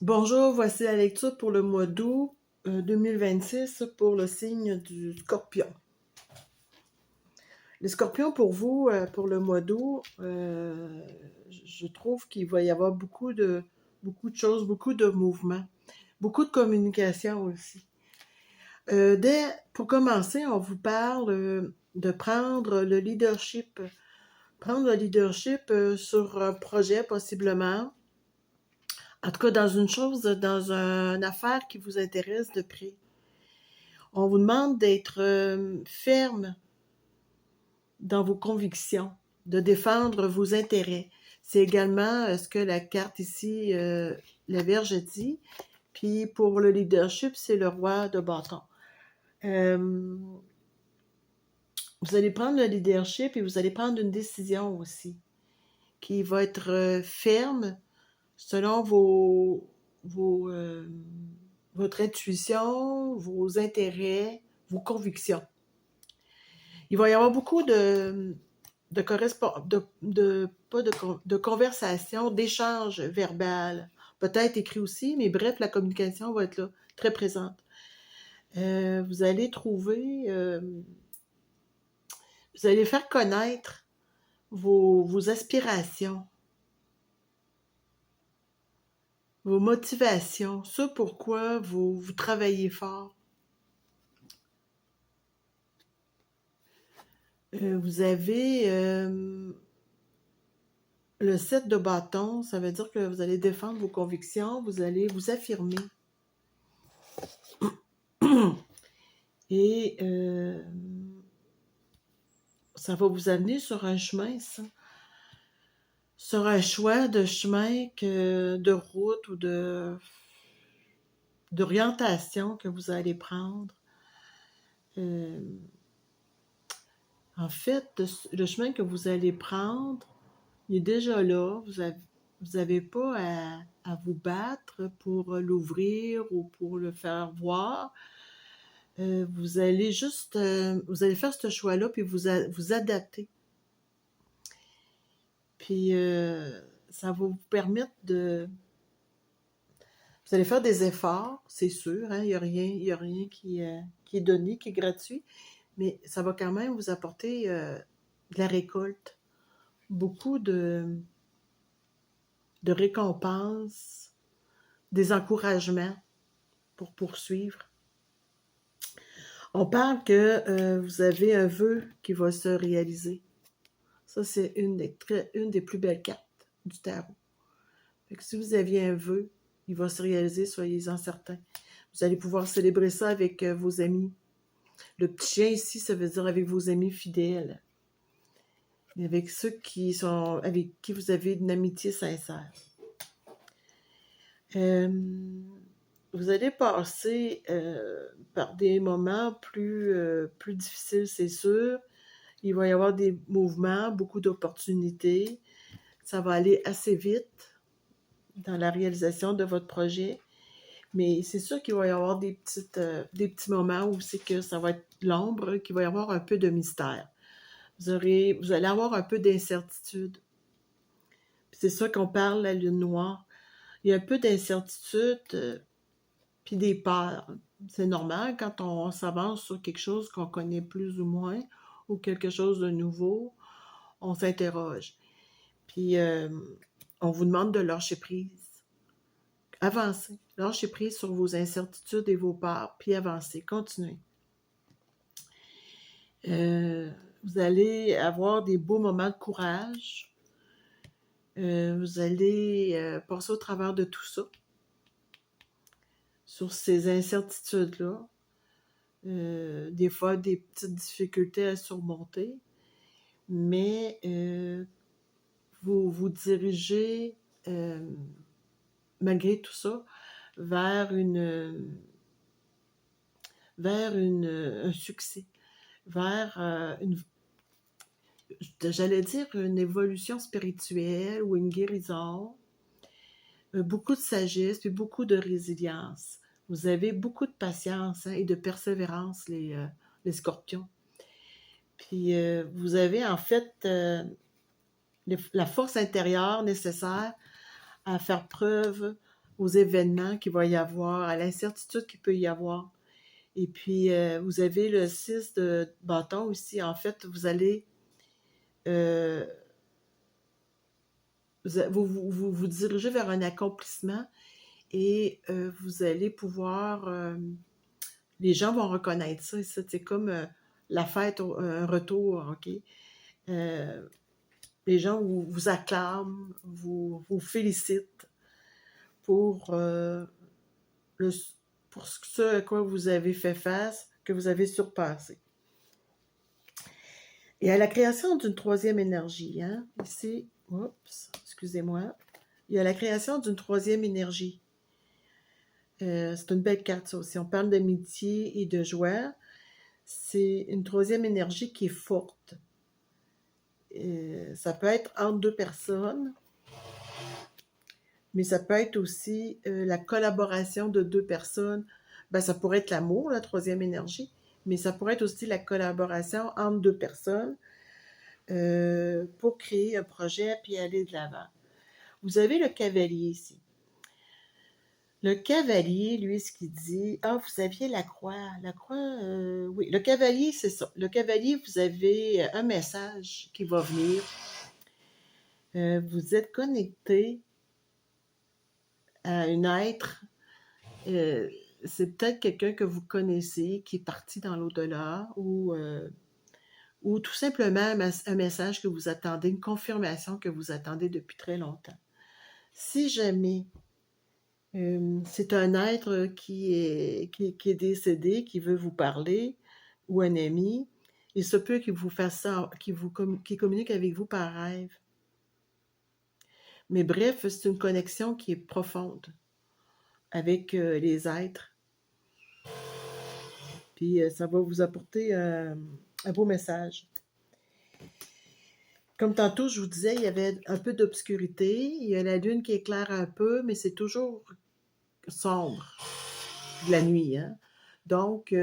Bonjour, voici la lecture pour le mois d'août 2026 pour le signe du Scorpion. Les Scorpions, pour vous, pour le mois d'août, je trouve qu'il va y avoir beaucoup de choses, beaucoup de mouvements, beaucoup de communication aussi. Pour commencer, on vous parle de prendre le leadership. Prendre le leadership sur un projet possiblement. En tout cas, dans une chose, dans une affaire qui vous intéresse de près. On vous demande d'être ferme dans vos convictions, de défendre vos intérêts. C'est également ce que la carte ici, la Vierge dit. Puis pour le leadership, c'est le roi de bâton. Vous allez prendre le leadership et vous allez prendre une décision aussi qui va être ferme selon votre intuition, vos intérêts, vos convictions. Il va y avoir beaucoup de conversations, d'échanges verbales, peut-être écrit aussi, mais bref, la communication va être là, très présente. Vous allez vous allez faire connaître vos aspirations, vos motivations, ce pourquoi vous travaillez fort. Vous avez le 7 de bâton, ça veut dire que vous allez défendre vos convictions, vous allez vous affirmer. Et ça va vous amener sur un chemin, ça. Sur un choix de chemin, de route ou d'orientation que vous allez prendre. En fait, le chemin que vous allez prendre, il est déjà là. Vous avez pas à vous battre pour l'ouvrir ou pour le faire voir. Vous allez vous allez faire ce choix-là, puis vous adapter. Puis ça va vous permettre Vous allez faire des efforts, c'est sûr, hein? Il y a rien qui est donné, qui est gratuit, mais ça va quand même vous apporter de la récolte. Beaucoup de récompenses, des encouragements pour poursuivre. On parle que vous avez un vœu qui va se réaliser. Ça, c'est une des plus belles cartes du tarot. Fait que si vous aviez un vœu, il va se réaliser, soyez-en certains. Vous allez pouvoir célébrer ça avec vos amis. Le petit chien ici, ça veut dire avec vos amis fidèles. Et avec ceux avec qui vous avez une amitié sincère. Vous allez passer par des moments plus difficiles, c'est sûr. Il va y avoir des mouvements, beaucoup d'opportunités. Ça va aller assez vite dans la réalisation de votre projet. Mais c'est sûr qu'il va y avoir des petits moments où c'est que ça va être l'ombre, qu'il va y avoir un peu de mystère. Vous allez avoir un peu d'incertitude. C'est ça qu'on parle, la lune noire. Il y a un peu d'incertitude, puis des peurs. C'est normal quand on s'avance sur quelque chose qu'on connaît plus ou moins, ou quelque chose de nouveau, on s'interroge. Puis on vous demande de lâcher prise. Avancez. Lâchez prise sur vos incertitudes et vos peurs, puis avancez. Continuez. Vous allez avoir des beaux moments de courage. Vous allez passer au travers de tout ça. Sur ces incertitudes-là. Des fois, des petites difficultés à surmonter. Mais vous vous dirigez, malgré tout ça, vers un succès, vers j'allais dire une évolution spirituelle ou une guérison, beaucoup de sagesse et beaucoup de résilience. Vous avez beaucoup de patience et de persévérance, les scorpions. Puis vous avez en fait la force intérieure nécessaire à faire preuve aux événements qu'il va y avoir, à l'incertitude qu'il peut y avoir. Et puis, vous avez le 6 de bâton aussi. En fait, vous allez euh, vous dirigez vers un accomplissement et vous allez pouvoir... les gens vont reconnaître ça. C'est comme la fête, un retour, OK? Euh, les gens vous acclament, vous félicitent pour, le, pour ce à quoi vous avez fait face, que vous avez surpassé. Et à la création d'une troisième énergie, hein, ici, oups, excusez-moi, il y a la création d'une troisième énergie. C'est une belle carte, ça aussi. On parle d'amitié et de joie. C'est une troisième énergie qui est forte. Ça peut être entre deux personnes, mais ça peut être aussi la collaboration de deux personnes. Ben, ça pourrait être l'amour, la troisième énergie, mais ça pourrait être aussi la collaboration entre deux personnes pour créer un projet puis aller de l'avant. Vous avez le cavalier ici. Le cavalier, lui, ce qu'il dit, ah, vous aviez la croix. La croix, oui, le cavalier, c'est ça. Le cavalier, vous avez un message qui va venir. Vous êtes connecté à un être. C'est peut-être quelqu'un que vous connaissez qui est parti dans l'au-delà ou tout simplement un message que vous attendez, une confirmation que vous attendez depuis très longtemps. Si jamais c'est un être qui est décédé, qui veut vous parler, ou un ami, il se peut qu'il vous fasse ça, qu'il communique avec vous par rêve. Mais bref, c'est une connexion qui est profonde avec les êtres. Puis ça va vous apporter un beau message. Comme tantôt, je vous disais, il y avait un peu d'obscurité. Il y a la lune qui éclaire un peu, mais c'est toujours sombre de la nuit. Hein? Donc,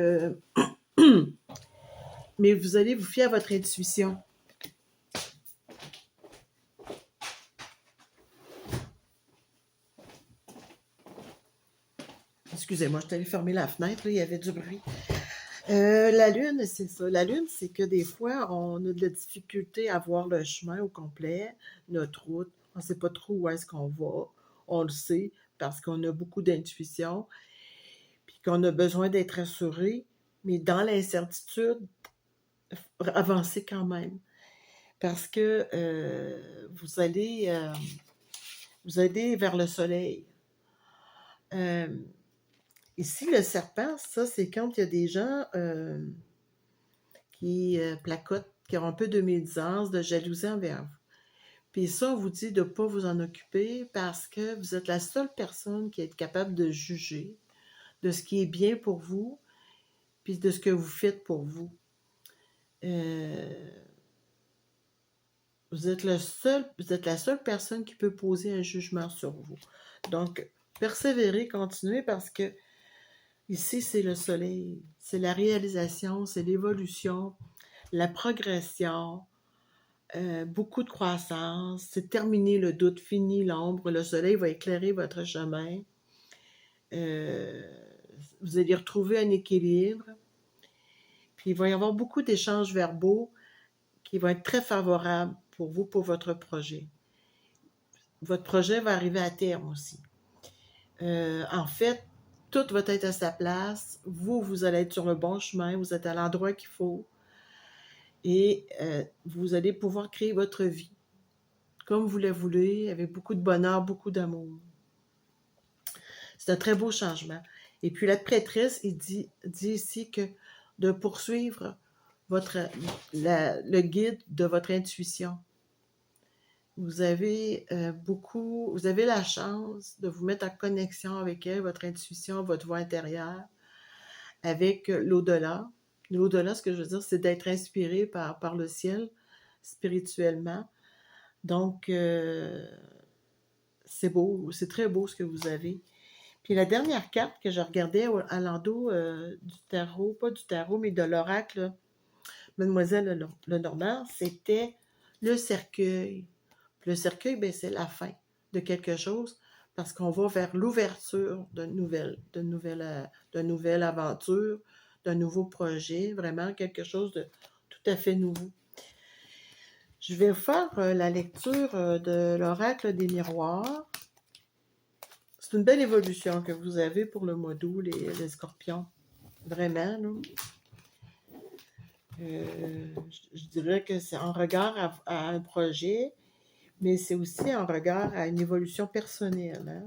mais vous allez vous fier à votre intuition. Excusez-moi, je suis allée fermer la fenêtre, là, il y avait du bruit. La lune, c'est ça. La lune, c'est que des fois, on a de la difficulté à voir le chemin au complet, notre route. On ne sait pas trop où est-ce qu'on va. On le sait parce qu'on a beaucoup d'intuition, puis qu'on a besoin d'être rassuré. Mais dans l'incertitude, avancez quand même. Parce que vous allez vers le soleil. Ici, le serpent, ça, c'est quand il y a des gens qui placotent, qui ont un peu de médisance, de jalousie envers vous. Puis ça, on vous dit de ne pas vous en occuper parce que vous êtes la seule personne qui est capable de juger de ce qui est bien pour vous, puis de ce que vous faites pour vous. Vous êtes la seule personne qui peut poser un jugement sur vous. Donc, persévérez, continuez parce que ici, c'est le soleil, c'est la réalisation, c'est l'évolution, la progression, beaucoup de croissance, c'est terminé le doute, fini l'ombre, le soleil va éclairer votre chemin. Vous allez retrouver un équilibre. Puis il va y avoir beaucoup d'échanges verbaux qui vont être très favorables pour vous, pour votre projet. Votre projet va arriver à terme aussi. En fait, tout va être à sa place. Vous allez être sur le bon chemin. Vous êtes à l'endroit qu'il faut. Et vous allez pouvoir créer votre vie comme vous la voulez, avec beaucoup de bonheur, beaucoup d'amour. C'est un très beau changement. Et puis la prêtresse, il dit ici que de poursuivre le guide de votre intuition. Vous avez vous avez la chance de vous mettre en connexion avec elle, votre intuition, votre voix intérieure, avec l'au-delà. L'au-delà, ce que je veux dire, c'est d'être inspiré par le ciel, spirituellement. Donc, c'est beau, c'est très beau ce que vous avez. Puis la dernière carte que je regardais à l'endos du tarot, pas du tarot, mais de l'oracle, Mademoiselle Lenormand, c'était le cercueil. Puis le cercueil, ben, c'est la fin de quelque chose. parce qu'on va vers l'ouverture d'une nouvelle aventure, d'un nouveau projet, vraiment quelque chose de tout à fait nouveau. Je vais faire la lecture de l'oracle des miroirs. C'est une belle évolution que vous avez pour le mois d'août, les scorpions. Vraiment, là. Je dirais que c'est en regard à un projet, mais c'est aussi en regard à une évolution personnelle. Hein?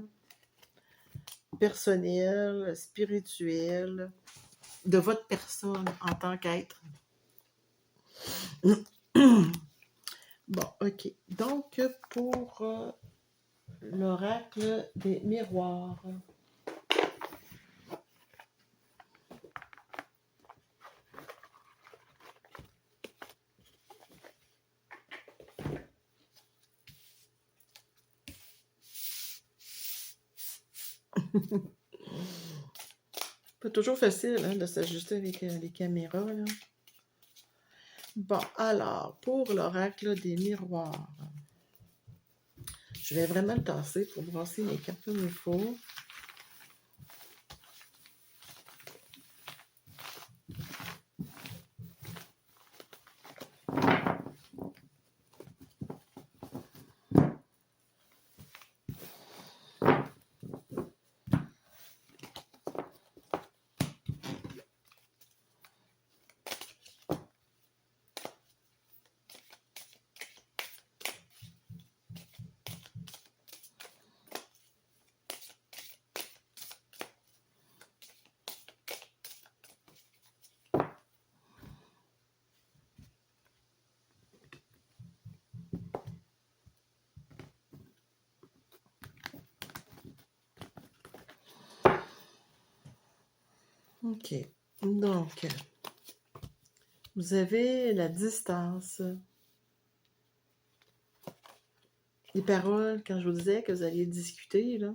Personnelle, spirituelle, de votre personne en tant qu'être. Bon, OK. Donc, pour l'oracle des miroirs. Pas toujours facile hein, de s'ajuster avec les caméras. Là. Bon, alors, pour l'oracle des miroirs, je vais vraiment le tasser pour brasser mes cartes comme il faut. OK. Donc, vous avez la distance. Les paroles, quand je vous disais que vous alliez discuter, là,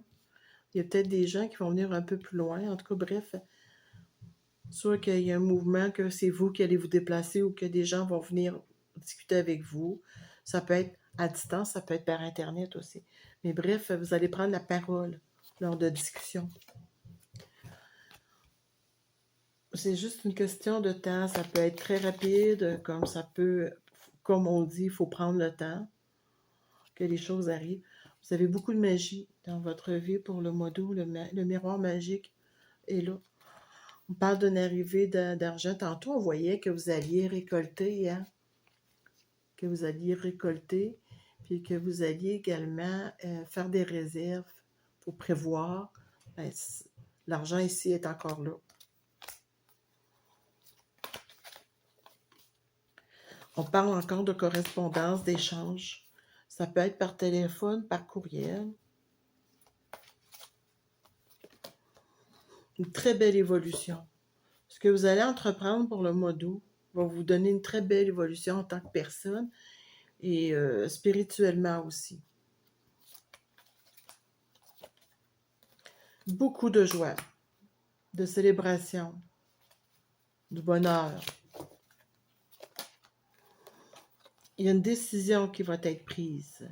il y a peut-être des gens qui vont venir un peu plus loin. En tout cas, bref, soit qu'il y a un mouvement, que c'est vous qui allez vous déplacer ou que des gens vont venir discuter avec vous. Ça peut être à distance, ça peut être par Internet aussi. Mais bref, vous allez prendre la parole lors de discussions. C'est juste une question de temps. Ça peut être très rapide, comme ça peut, comme on dit, il faut prendre le temps que les choses arrivent. Vous avez beaucoup de magie dans votre vie pour le mois d'août. Le miroir magique est là. On parle d'une arrivée d'argent. Tantôt, on voyait que vous alliez récolter, hein? Que vous alliez récolter, puis que vous alliez également faire des réserves pour prévoir. Ben, l'argent ici est encore là. On parle encore de correspondance, d'échange. Ça peut être par téléphone, par courriel. Une très belle évolution. Ce que vous allez entreprendre pour le mois d'août va vous donner une très belle évolution en tant que personne et spirituellement aussi. Beaucoup de joie, de célébration, du bonheur. Il y a une décision qui va être prise.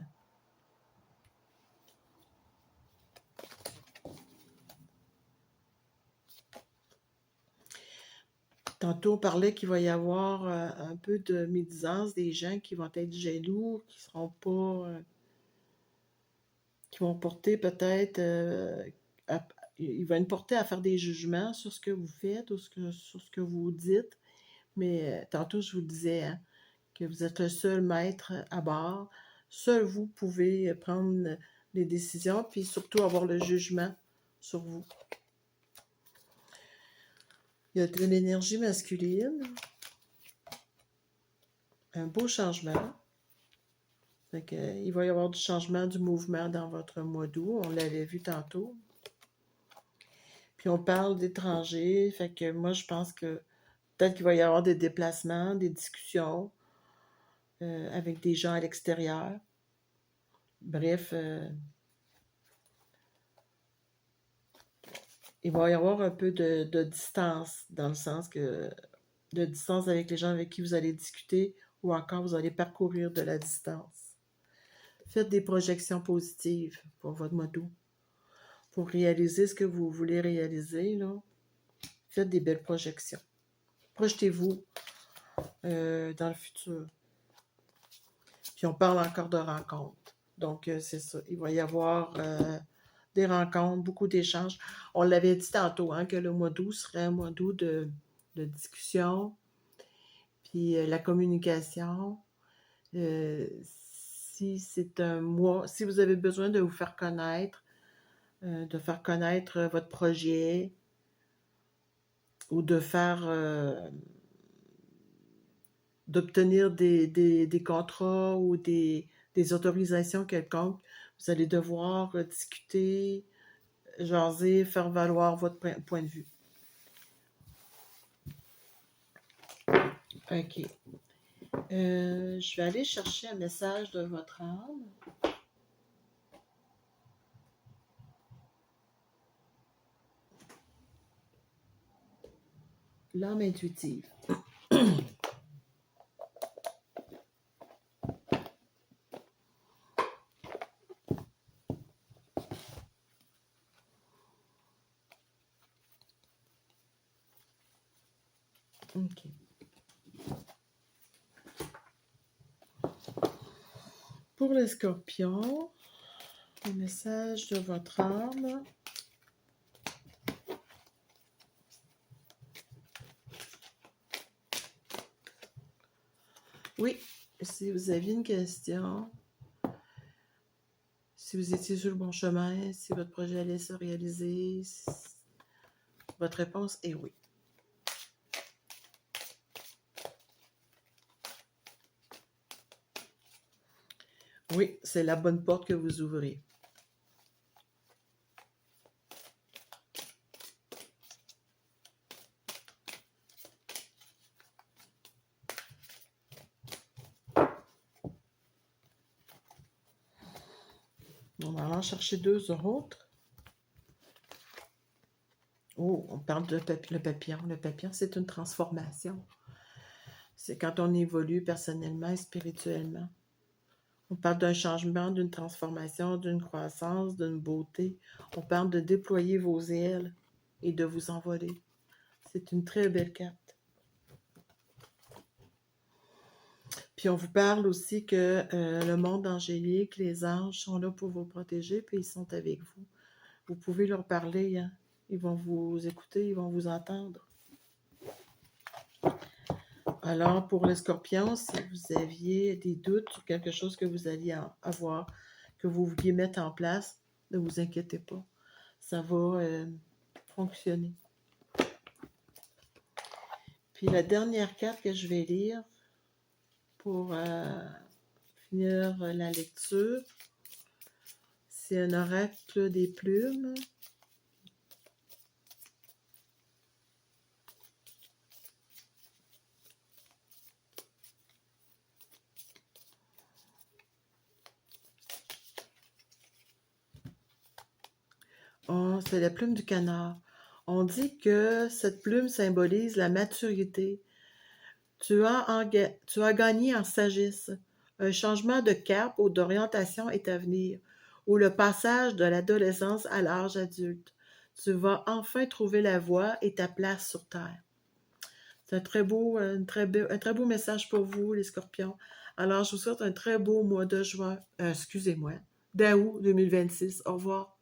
Tantôt, on parlait qu'il va y avoir un peu de médisance, des gens qui vont être jaloux, qui seront pas... qui vont porter peut-être... ils vont être portés à faire des jugements sur ce que vous faites ou sur ce que vous dites. Mais tantôt, je vous disais hein, que vous êtes le seul maître à bord. Seul vous pouvez prendre les décisions, puis surtout avoir le jugement sur vous. Il y a de l'énergie masculine. Un beau changement. Fait que, il va y avoir du changement du mouvement dans votre mois d'août. On l'avait vu tantôt. Puis on parle d'étrangers. Fait que moi, je pense que peut-être qu'il va y avoir des déplacements, des discussions avec des gens à l'extérieur. Bref, il va y avoir un peu de distance, dans le sens que de distance avec les gens avec qui vous allez discuter ou encore vous allez parcourir de la distance. Faites des projections positives pour votre mois d'août. pour réaliser ce que vous voulez réaliser, là. Faites des belles projections. Projetez-vous dans le futur. Puis on parle encore de rencontres. Donc, c'est ça. Il va y avoir des rencontres, beaucoup d'échanges. On l'avait dit tantôt, hein, que le mois d'août serait un mois d'août de discussion, puis la communication. Si c'est un mois, si vous avez besoin de vous faire connaître, votre projet, ou d'obtenir des contrats ou des autorisations quelconques, vous allez devoir discuter, jaser, faire valoir votre point de vue. OK. Je vais aller chercher un message de votre âme. L'âme intuitive. OK. Pour les scorpions, le message de votre âme. Oui, si vous aviez une question, si vous étiez sur le bon chemin, si votre projet allait se réaliser, votre réponse est oui. Oui, c'est la bonne porte que vous ouvrez. On va en chercher deux autres. Oh, on parle de le papillon. Le papillon, c'est une transformation. C'est quand on évolue personnellement et spirituellement. On parle d'un changement, d'une transformation, d'une croissance, d'une beauté. On parle de déployer vos ailes et de vous envoler. C'est une très belle carte. Puis on vous parle aussi que le monde angélique, les anges sont là pour vous protéger, puis ils sont avec vous. Vous pouvez leur parler, hein? Ils vont vous écouter, ils vont vous entendre. Alors, pour les scorpions, si vous aviez des doutes sur quelque chose que vous alliez avoir, que vous vouliez mettre en place, ne vous inquiétez pas. Ça va fonctionner. Puis la dernière carte que je vais lire pour finir la lecture, c'est un oracle des plumes. Oh, c'est la plume du canard. On dit que cette plume symbolise la maturité. Tu as gagné en sagesse. Un changement de cap ou d'orientation est à venir, ou le passage de l'adolescence à l'âge adulte. Tu vas enfin trouver la voie et ta place sur Terre. C'est un très beau message pour vous, les scorpions. Alors, je vous souhaite un très beau mois de juin, d'août 2026. Au revoir.